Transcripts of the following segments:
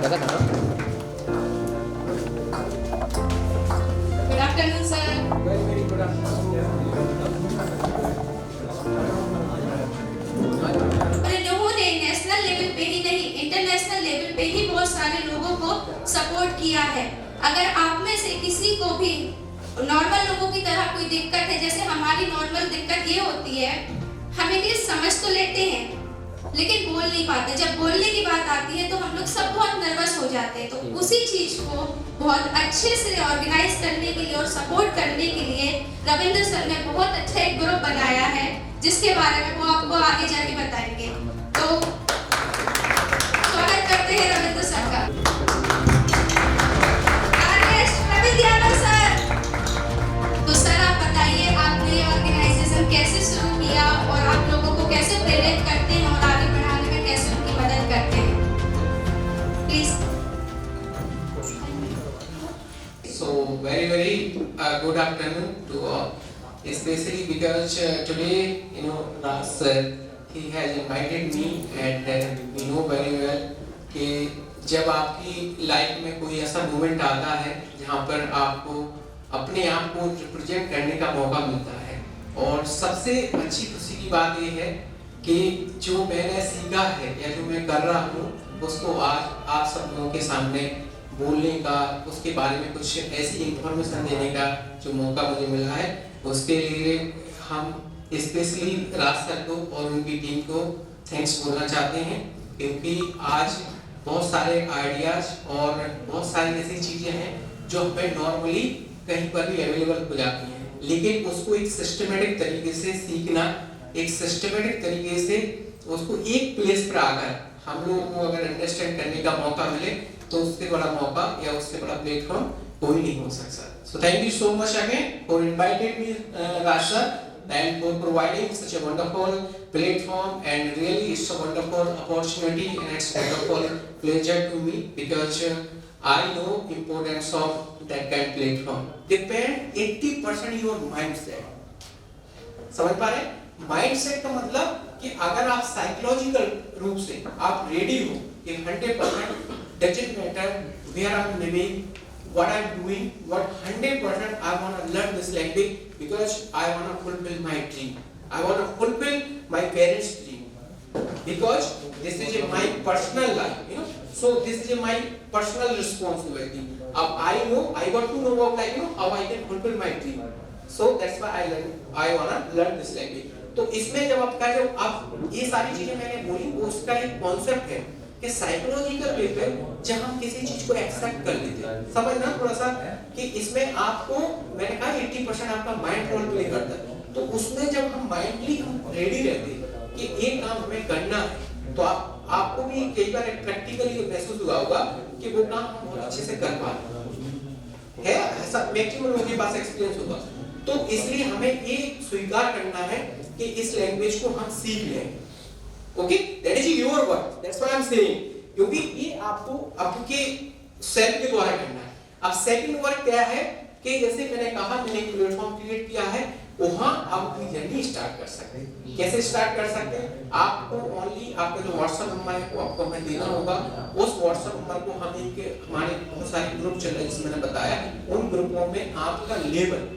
लगा था ना? Good afternoon, sir. Very good afternoon. और इन्होंने नेशनल लेवल पे ही नहीं, इंटरनेशनल लेवल पे ही बहुत सारे लोगों को सपोर्ट किया है। अगर आप में से किसी को भी नॉर्मल लोगों की तरह कोई दिक्कत है, जैसे हमारी नॉर्मल दिक्कत ये होती है, हम इंग्लिश समझ तो लेते हैं लेकिन बोल नहीं पाते। जब बोलने की बात आती है तो हम लोग सब बहुत नर्वस हो जाते हैं। तो उसी चीज को बहुत अच्छे से ऑर्गेनाइज करने के लिए और सपोर्ट करने के लिए रविंद्र सर ने बहुत अच्छा एक ग्रुप बनाया है, जिसके बारे में वो आपको आगे जाके बताएंगे। तो स्वागत करते हैं रविंद्र सर का। रविंद्र यादव सर। तो सर आप बताइए, आपने ये ऑर्गेनाइजेशन कैसे शुरू किया और आप लोगों को कैसे प्रेरित करते हैं और आगे बढ़ाने में कैसे उनकी मदद करते हैं? Please. So very good afternoon to all. Especially because today, Raj sir, he has invited me and we know very well कि जब आपकी लाइफ में कोई ऐसा मोमेंट आता है जहाँ पर आपको अपने आप को रिप्रेजेंट करने का मौका मिलता है, और सबसे अच्छी खुशी की बात ये है कि जो मैंने सीखा है या जो मैं कर रहा हूँ उसको आज आप सब लोगों के सामने बोलने का, उसके बारे में कुछ ऐसी इंफॉर्मेशन देने का जो मौका मुझे मिला है, उसके लिए हम स्पेशली राज सर को और उनकी टीम को थैंक्स बोलना चाहते हैं, क्योंकि आज बहुत सारे आइडियाज और बहुत सारी ऐसी चीजें हैं जो हमें नॉर्मली कहीं पर भी अवेलेबल हो जाती हैं, लेकिन उसको एक सिस्टमेटिक तरीके से सीखना, एक सिस्टमेटिक तरीके से उसको एक प्लेस पर आकर हम लोगों को अगर अंडरस्टैंड करने का मौका मिले तो उससे बड़ा मौका या उससे बड़ा प्लेटफॉर्म कोई नहीं हो सकता। So thank you so much again for inviting me, Raj sir, and for providing such a wonderful platform, and really it's a wonderful opportunity and it's a wonderful pleasure to me because I know importance of that kind of platform. Depend 80% your mindset. समझ पा रहे? Mindset का मतलब कि अगर आप psychological रूप से आप रेडी हो कि 100% doesn't matter where I'm living, what I'm doing, what 100% I want to learn this language because I want to fulfill my dream. I want to fulfill my parents' dream because this is my personal life, So this is my personal responsibility. I know, I got to know about how I can fulfill my dream. So that's why I want to learn this language. तो इसमें जब आप ये सारी चीजें मैंने बोली, उसका एक कॉन्सेप्ट है कि साइकोलॉजिकल लेवल जब हम किसी चीज को एक्सेप्ट कर लेते हैं, समझना थोड़ा सा कि इसमें आपको मैंने कहा 80% आपका माइंड रोल प्ले करता है, तो उसमें जब हम माइंडली हम रेडी रहते हैं कि ये काम हमें करना है, तो आपको भी कई बार प्रैक्टिकली महसूस हुआ होगा कि वो काम हम बहुत अच्छे से कर पा रहे हैं, ऐसा मैक्सिमम लोगों के पास एक्सपीरियंस होगा। तो इसलिए हमें ये स्वीकार करना है कि इस लैंग्वेज को हम सीख लें। Okay, that is your work, that's what I am saying, क्योंकि ये आपको आपके सेल्फ के द्वारा करना है। अब सेकंड वर्क क्या है कि जैसे मैंने कहा, मैंने एक प्लेटफॉर्म क्रिएट किया है, वहां आप अपनी जर्नी स्टार्ट कर सकते हैं। कैसे स्टार्ट कर सकते हैं? आपको ओनली आपका जो व्हाट्सएप नंबर है वो आपको हमें देना होगा। उस व्हाट्सएप नंबर को हम हमारे बहुत सारे ग्रुप चल रहे हैं जिसमें मैंने बताया, उन ग्रुपों में आपका लेवल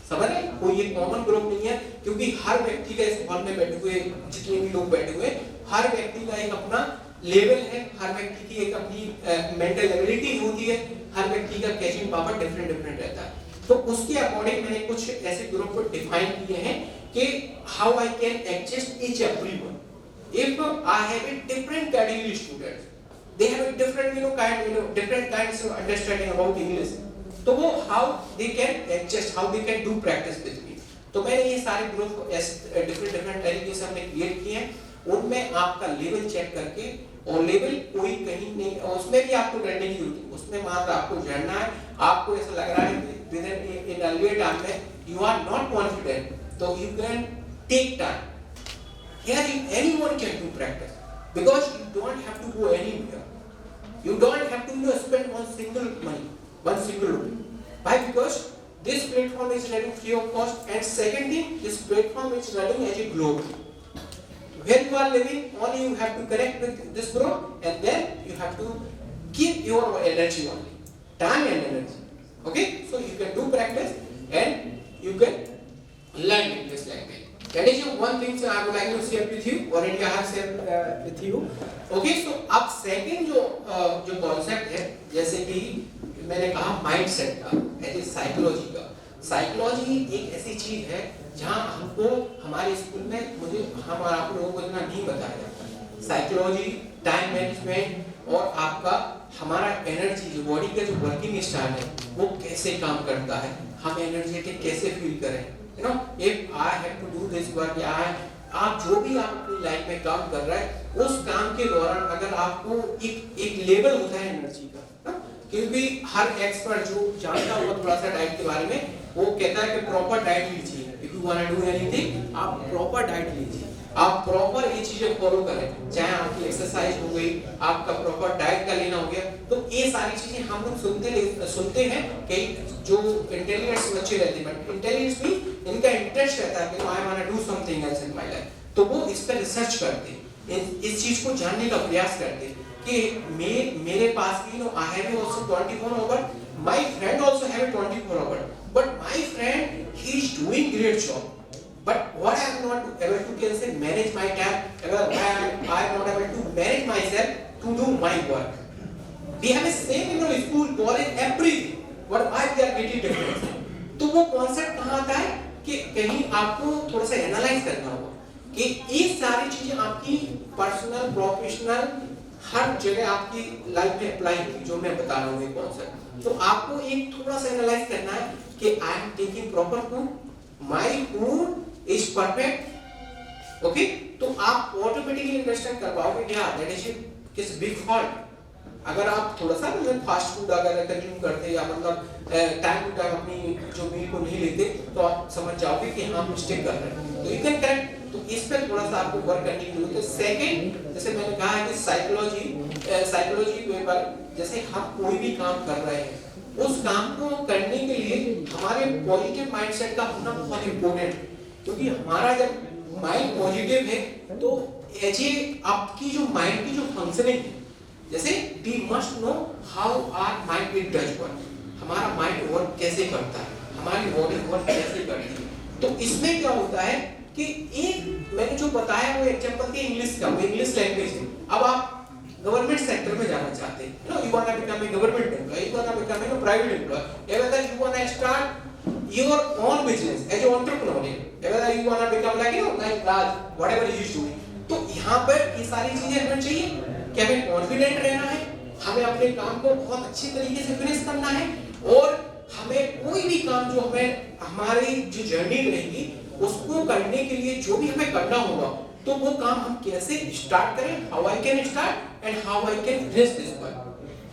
समझ रहे, कोई ये कॉमन ग्रुप नहीं है, क्योंकि हर व्यक्ति का इस हॉल में बैठे हुए जितने भी लोग बैठे हुए, हर व्यक्ति का एक अपना लेवल है, हर व्यक्ति की एक अपनी मेंटल एबिलिटी होती है, हर व्यक्ति का कैचिंग पावर डिफरेंट रहता है। तो उसके अकॉर्डिंग मैंने कुछ ऐसे ग्रुप को डिफाइन किए हैं कि how I can adjust each everyone if I have a different category students, they have a different different kinds of understanding about English, तो वो how they can adjust, how they can do practice with me. तो मैंने ये सारे group different तरीके से हमने create किए हैं, उनमें आपका लेवल चेक करके, और लेवल कोई कहीं नहीं, उसमें भी आपको डरने की जरूरत नहीं, उसमें मात्र आपको जानना है। आपको ऐसा लग रहा है विद इन अर्लियर टाइम में यू आर नॉट कॉन्फिडेंट, तो you can take time, here anyone can do practice because you don't have to go anywhere, you don't have to spend one single rupee. Why? Because this platform is running free of cost, and second thing, this platform is running as a globe. Where you are living, only you have to connect with this group, and then you have to your energy only, time and energy. Okay, so you can do practice and you can learn English language. That is one thing I would like to share with you. Already I have shared with you. Okay, so अब second जो concept है, जैसे कि मैंने कहा mindset का, ऐसे psychology का. Psychology एक ऐसी चीज है जहाँ हमको हमारे स्कूल में हम आप लोगों को इतना नहीं बताया जाता. Psychology, time management और आपका हमारा एनर्जी जो बॉडी का जो वर्किंग स्टाइल है वो कैसे काम करता है, हम एनर्जेटिक कैसे फील करें. You know, if I have to do this work, आप जो भी आप अपनी लाइफ में काम कर रहे हैं उस काम के दौरान अगर आपको एक लेवल होता है एनर्जी का, क्योंकि हर एक्सपर्ट जो जानता हुआ थोड़ा सा डाइट के बारे में वो कहता है कि प्रॉपर डाइट लीजिए. If you want to do anything आप प्रॉपर डाइट लीजिए, आप प्रॉपर ये चीजें फॉलो करें, चाहे आपकी एक्सरसाइज हो गई, आपका प्रॉपर डाइट का लेना हो गया. तो ये सारी चीजें हम लोग सुनते हैं कि जो इंटेलिजेंस बच्चे रहते हैं, बट इंटेलिजेंस भी इनका इंटरेस्ट रहता है कि I want to do something else in my life, तो वो इस पर रिसर्च करते हैं, इस चीज को जानने का प्रयास करते हैं कि मेरे पास भी I have also 24 hour, my friend also have 24 hour, but my friend he is doing great job. But what I am not able to can say manage my time, I am not able to manage myself to do my work. We have a same school, college, everything. But why we are getting different? तो वो concept कहाँ आता है कि कहीं आपको थोड़ा सा एनालाइज करना होगा कि ये सारी चीजें आपकी पर्सनल, प्रोफेशनल हर जगह आपकी लाइफ में अप्लाई होगी जो मैं बता रहा हूँ ये कॉन्सेप्ट. तो आपको एक थोड़ा सा एनालाइज करना है कि I am taking proper food, my food is perfect. Okay, तो आप ऑटोमेटिकली अंडरस्टैंड कर पाओगे कि हाँ दैट इज किस बिग फॉल्ट. अगर आप थोड़ा सा मतलब फास्ट फूड अगर कंज्यूम करते या मतलब टाइम टू टाइम अपनी जो मील को नहीं लेते तो आप समझ जाओगे कि हाँ मिस्टेक कर रहे हैं. तो यू कैन करेक्ट. तो इस पे थोड़ा सा आपको वर्क करने की जरूरत है. सेकंड, जैसे मैंने कहा है कि साइकोलॉजी के ऊपर जैसे हम कोई भी काम कर रहे हैं उस काम को करने के लिए हमारे पॉजिटिव माइंडसेट का होना बहुत इंपॉर्टेंट है. क्योंकि हमारा जब माइंड पॉजिटिव है तो ऐसे आपकी जो माइंड की जो फंक्शनिंग है, जैसे we must know how our mind it does work, हमारा माइंड वर्क कैसे करता है, हमारी बॉडी वर्क कैसे करती है. तो इसमें क्या होता है कि एक मैंने जो बताया वो एग्जांपल के इंग्लिश का, वो इंग्लिश लैंग्वेज है. अब आप गवर्नमेंट सेक्टर में जाना चाहते हैं, you want to become a government employee, you want to become a private employee, whether you want to start your own business as an entrepreneur, whether you want to become like Raj, whatever he is doing. तो यहाँ पर ये सारी चीजें हमें चाहिए कि हमें कॉन्फिडेंट रहना है, हमें अपने काम को बहुत अच्छी तरीके से फिनिश करना है और हमें कोई भी काम जो हमें हमारी जो जर्नी रहेगी उसको करने के लिए जो भी हमें करना होगा तो वो काम हम कैसे स्टार्ट करें, how I can start and how I can finish this work.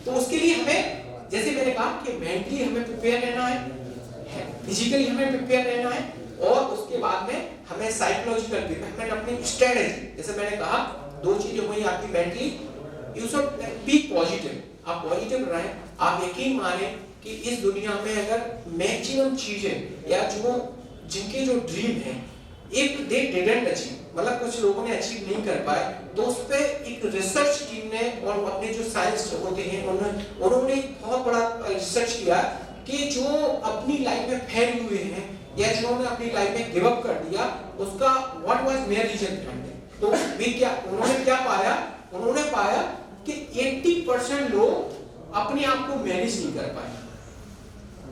तो उसके लिए हमें जैसे मैंने कहा कि मेंटली हमें प्रिपेयर रहना है, फिजिकली हमें प्रिपेयर रहना है और उसके बाद में हमें साइकोलॉजिकल प्रिपेयर, हमें अपनी स्ट्रेटजी, जैसे मैंने कहा दो चीजें हुई आपकी mentally, you should be positive, आप पॉजिटिव रहें. आप यकीन माने कि इस दुनिया में अगर मैक्सिमम चीजें या जो जिनके जो ड्रीम है एक दे डिडंट अचीव, मतलब कुछ लोगों ने अचीव नहीं कर पाए, तो उस पे एक रिसर्च टीम ने और अपने जो साइंस होते हैं उन्होंने बहुत बड़ा रिसर्च किया कि जो अपनी लाइफ में फेल हुए हैं या जिन्होंने अपनी लाइफ में गिव अप कर दिया उसका what was major reason behind it. तो वे क्या उन्होंने क्या पाया, उन्होंने पाया कि 80% लोग अपने आप को मैनेज नहीं कर पाए.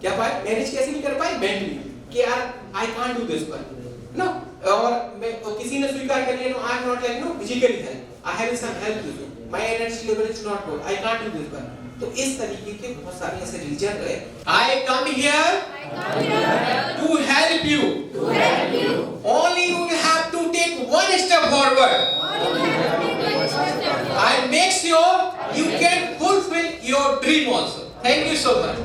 क्या पाए, मैनेज कैसे नहीं कर पाए, मेंटली, कि यार I can't do this work ना, और किसी ने स्वीकार कर लिया no I am not like no physically health, I have some health issue, my energy level is not good, I can't do this work. तो इस तरीके के बहुत सारे ऐसे रीजन रहे. I come here to help you, only you have to take one step forward. I make sure you can fulfill your dream also. Thank you so much.